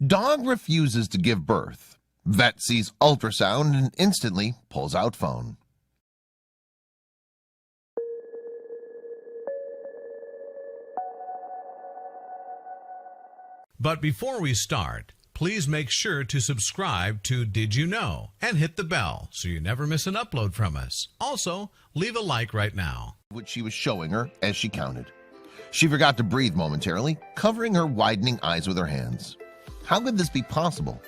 Dog refuses to give birth. Vet sees ultrasound and instantly pulls out phone. But before we start, please make sure to subscribe to Did You Know and hit the bell so you never miss an upload from us. Also, leave a like right now. Which she was showing her as she counted. She forgot to breathe momentarily, covering her widening eyes with her hands. How could this be possible?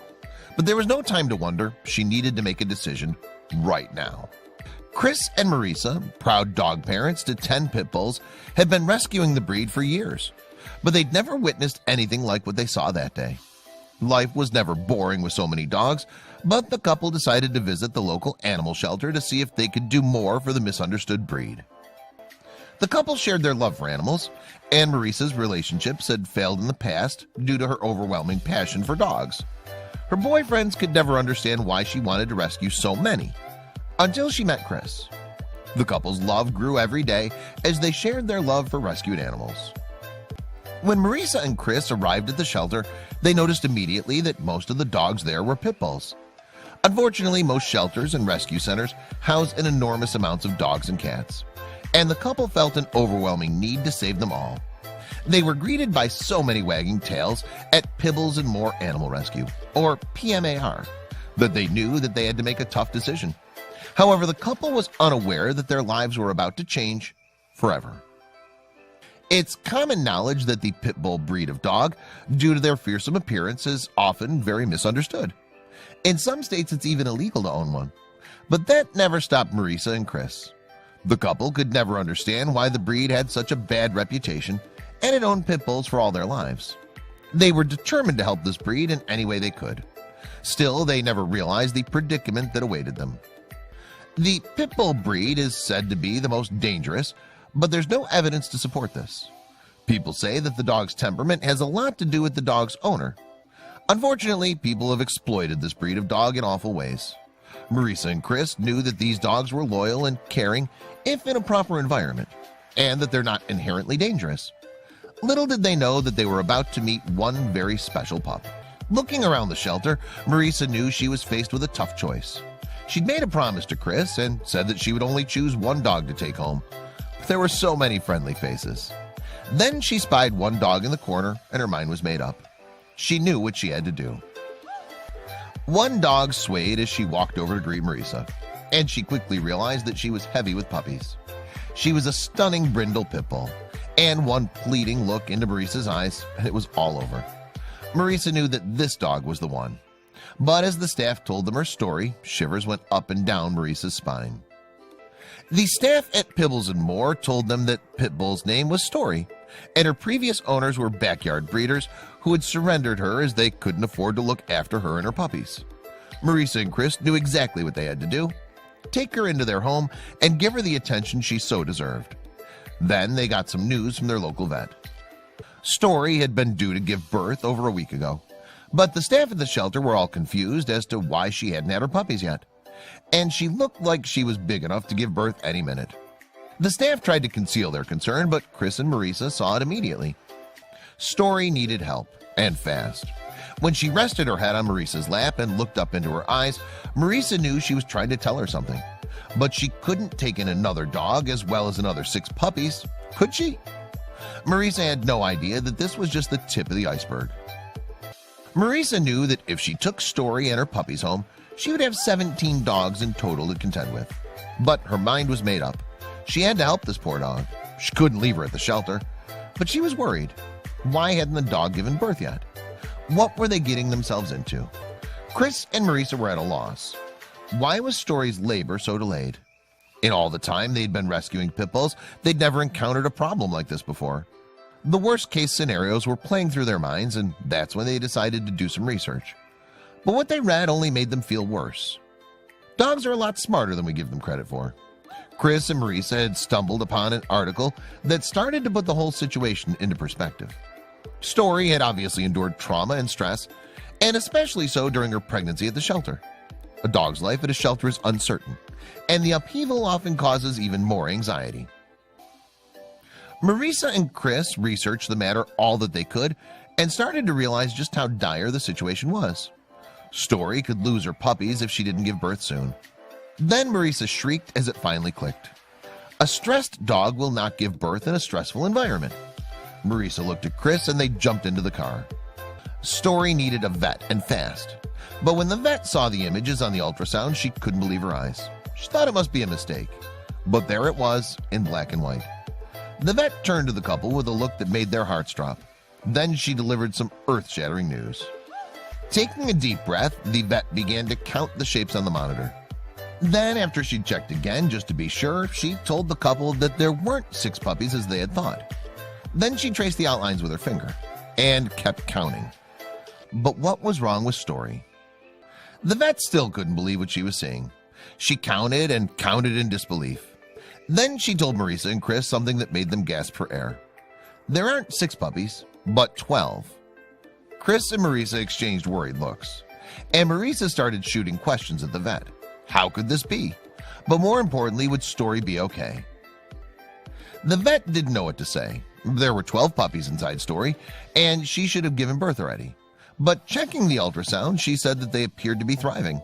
But there was no time to wonder. She needed to make a decision right now. Chris and Marisa, proud dog parents to 10 pit bulls, had been rescuing the breed for years, but they'd never witnessed anything like what they saw that day. Life was never boring with so many dogs, but the couple decided to visit the local animal shelter to see if they could do more for the misunderstood breed. The couple shared their love for animals, and Marisa's relationships had failed in the past due to her overwhelming passion for dogs. Her boyfriends could never understand why she wanted to rescue so many, until she met Chris. The couple's love grew every day as they shared their love for rescued animals. When Marisa and Chris arrived at the shelter, they noticed immediately that most of the dogs there were pit bulls. Unfortunately, most shelters and rescue centers house an enormous amounts of dogs and cats, and the couple felt an overwhelming need to save them all. They were greeted by so many wagging tails at Pibbles and More Animal Rescue, or PMAR, that they knew that they had to make a tough decision. However, the couple was unaware that their lives were about to change forever. It's common knowledge that the pit bull breed of dog, due to their fearsome appearance, is often very misunderstood. In some states, it's even illegal to own one. But that never stopped Marisa and Chris. The couple could never understand why the breed had such a bad reputation and had owned pit bulls for all their lives. They were determined to help this breed in any way they could. Still, they never realized the predicament that awaited them. The pit bull breed is said to be the most dangerous, but there's no evidence to support this. People say that the dog's temperament has a lot to do with the dog's owner. Unfortunately, people have exploited this breed of dog in awful ways. Marisa and Chris knew that these dogs were loyal and caring if in a proper environment, and that they're not inherently dangerous. Little did they know that they were about to meet one very special pup. Looking around the shelter, Marisa knew she was faced with a tough choice. She'd made a promise to Chris and said that she would only choose one dog to take home. There were so many friendly faces. Then she spied one dog in the corner and her mind was made up. She knew what she had to do. One dog swayed as she walked over to greet Marisa, and she quickly realized that she was heavy with puppies. She was a stunning brindle pit bull, and one pleading look into Marisa's eyes and it was all over. Marisa knew that this dog was the one. But as the staff told them her story, shivers went up and down Marisa's spine. The staff at Pibbles and More told them that Pit Bull's name was Story, and her previous owners were backyard breeders who had surrendered her as they couldn't afford to look after her and her puppies. Marisa and Chris knew exactly what they had to do: take her into their home and give her the attention she so deserved. Then they got some news from their local vet. Story had been due to give birth over a week ago, but the staff at the shelter were all confused as to why she hadn't had her puppies yet, and she looked like she was big enough to give birth any minute. The staff tried to conceal their concern, but Chris and Marisa saw it immediately. Story needed help, and fast. When she rested her head on Marisa's lap and looked up into her eyes, Marisa knew she was trying to tell her something. But she couldn't take in another dog as well as another 6 puppies, could she? Marisa had no idea that this was just the tip of the iceberg. Marisa knew that if she took Story and her puppies home, she would have 17 dogs in total to contend with. But her mind was made up. She had to help this poor dog. She couldn't leave her at the shelter, but she was worried. Why hadn't the dog given birth yet? What were they getting themselves into? Chris and Marisa were at a loss. Why was Story's labor so delayed? In all the time they'd been rescuing pit bulls, they'd never encountered a problem like this before. The worst case scenarios were playing through their minds, and that's when they decided to do some research. But what they read only made them feel worse. Dogs are a lot smarter than we give them credit for. Chris and Marisa had stumbled upon an article that started to put the whole situation into perspective. Story had obviously endured trauma and stress, and especially so during her pregnancy at the shelter. A dog's life at a shelter is uncertain, and the upheaval often causes even more anxiety. Marisa and Chris researched the matter all that they could and started to realize just how dire the situation was. Story could lose her puppies if she didn't give birth soon. Then Marisa shrieked as it finally clicked. A stressed dog will not give birth in a stressful environment. Marisa looked at Chris and they jumped into the car. Story needed a vet and fast. But when the vet saw the images on the ultrasound, she couldn't believe her eyes. She thought it must be a mistake. But there it was in black and white. The vet turned to the couple with a look that made their hearts drop. Then she delivered some earth-shattering news. Taking a deep breath, the vet began to count the shapes on the monitor. Then, after she'd checked again just to be sure, she told the couple that there weren't 6 puppies as they had thought. Then she traced the outlines with her finger and kept counting. But what was wrong with Story? The vet still couldn't believe what she was seeing. She counted and counted in disbelief. Then she told Marisa and Chris something that made them gasp for air. There aren't 6 puppies, but 12. Chris and Marisa exchanged worried looks, and Marisa started shooting questions at the vet. How could this be? But more importantly, would Story be okay? The vet didn't know what to say. There were 12 puppies inside Story, and she should have given birth already. But checking the ultrasound, she said that they appeared to be thriving.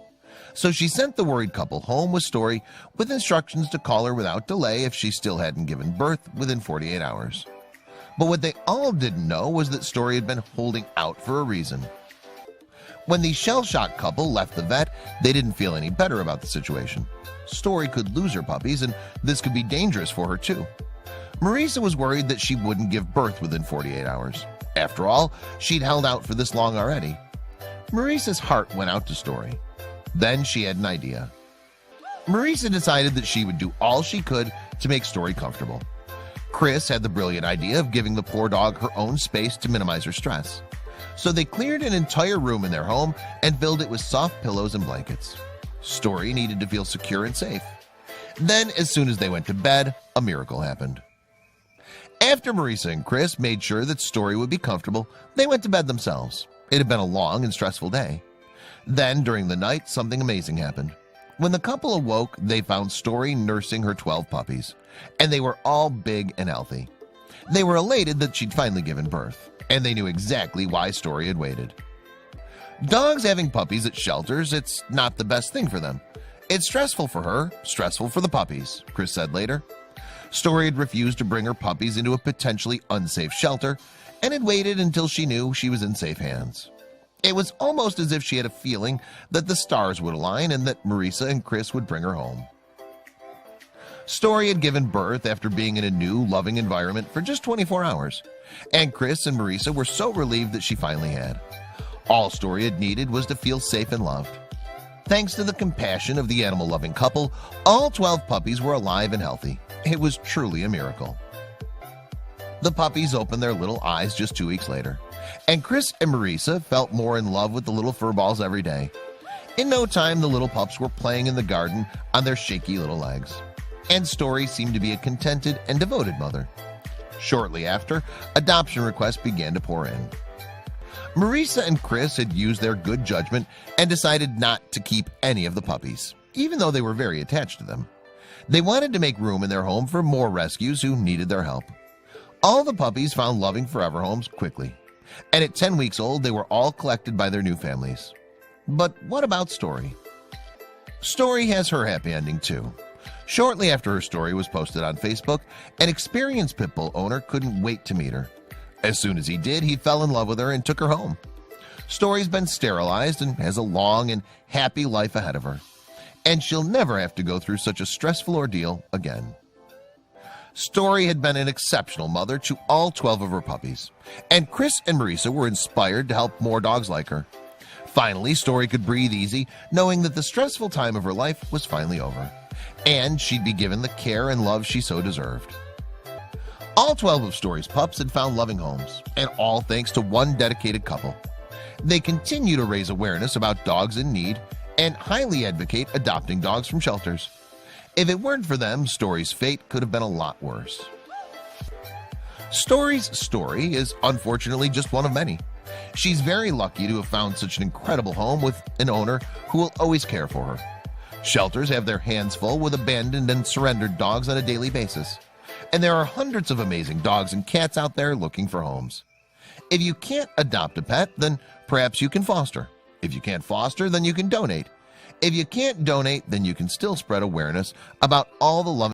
So she sent the worried couple home with Story with instructions to call her without delay if she still hadn't given birth within 48 hours. But what they all didn't know was that Story had been holding out for a reason. When the shell-shocked couple left the vet, they didn't feel any better about the situation. Story could lose her puppies, and this could be dangerous for her too. Marisa was worried that she wouldn't give birth within 48 hours. After all, she'd held out for this long already. Marisa's heart went out to Story. Then she had an idea. Marisa decided that she would do all she could to make Story comfortable. Chris had the brilliant idea of giving the poor dog her own space to minimize her stress. So they cleared an entire room in their home and filled it with soft pillows and blankets. Story needed to feel secure and safe. Then, as soon as they went to bed, a miracle happened. After Marisa and Chris made sure that Story would be comfortable, they went to bed themselves. It had been a long and stressful day. Then, during the night, something amazing happened. When the couple awoke, they found Story nursing her 12 puppies, and they were all big and healthy. They were elated that she'd finally given birth, and they knew exactly why Story had waited. Dogs having puppies at shelters, it's not the best thing for them. It's stressful for her, stressful for the puppies, Chris said later. Story had refused to bring her puppies into a potentially unsafe shelter and had waited until she knew she was in safe hands. It was almost as if she had a feeling that the stars would align and that Marisa and Chris would bring her home. Story had given birth after being in a new, loving environment for just 24 hours, and Chris and Marisa were so relieved that she finally had. All Story had needed was to feel safe and loved. Thanks to the compassion of the animal-loving couple, all 12 puppies were alive and healthy. It was truly a miracle. The puppies opened their little eyes just 2 weeks later, and Chris and Marisa felt more in love with the little furballs every day. In no time, the little pups were playing in the garden on their shaky little legs, and Story seemed to be a contented and devoted mother. Shortly after, adoption requests began to pour in. Marisa and Chris had used their good judgment and decided not to keep any of the puppies, even though they were very attached to them. They wanted to make room in their home for more rescues who needed their help. All the puppies found loving forever homes quickly, and at 10 weeks old, they were all collected by their new families. But what about Story? Story has her happy ending too. Shortly after her story was posted on Facebook, an experienced pit bull owner couldn't wait to meet her. As soon as he did, he fell in love with her and took her home. Story's been sterilized and has a long and happy life ahead of her, and she'll never have to go through such a stressful ordeal again. Story had been an exceptional mother to all 12 of her puppies, and Chris and Marisa were inspired to help more dogs like her. Finally, Story could breathe easy, knowing that the stressful time of her life was finally over, and she'd be given the care and love she so deserved. All 12 of Story's pups had found loving homes, and all thanks to one dedicated couple. They continue to raise awareness about dogs in need and highly advocate adopting dogs from shelters. If it weren't for them, Story's fate could have been a lot worse. Story's story is unfortunately just one of many. She's very lucky to have found such an incredible home with an owner who will always care for her. Shelters have their hands full with abandoned and surrendered dogs on a daily basis, and there are hundreds of amazing dogs and cats out there looking for homes. If you can't adopt a pet, then perhaps you can foster. If you can't foster, then you can donate. If you can't donate, then you can still spread awareness about all the loving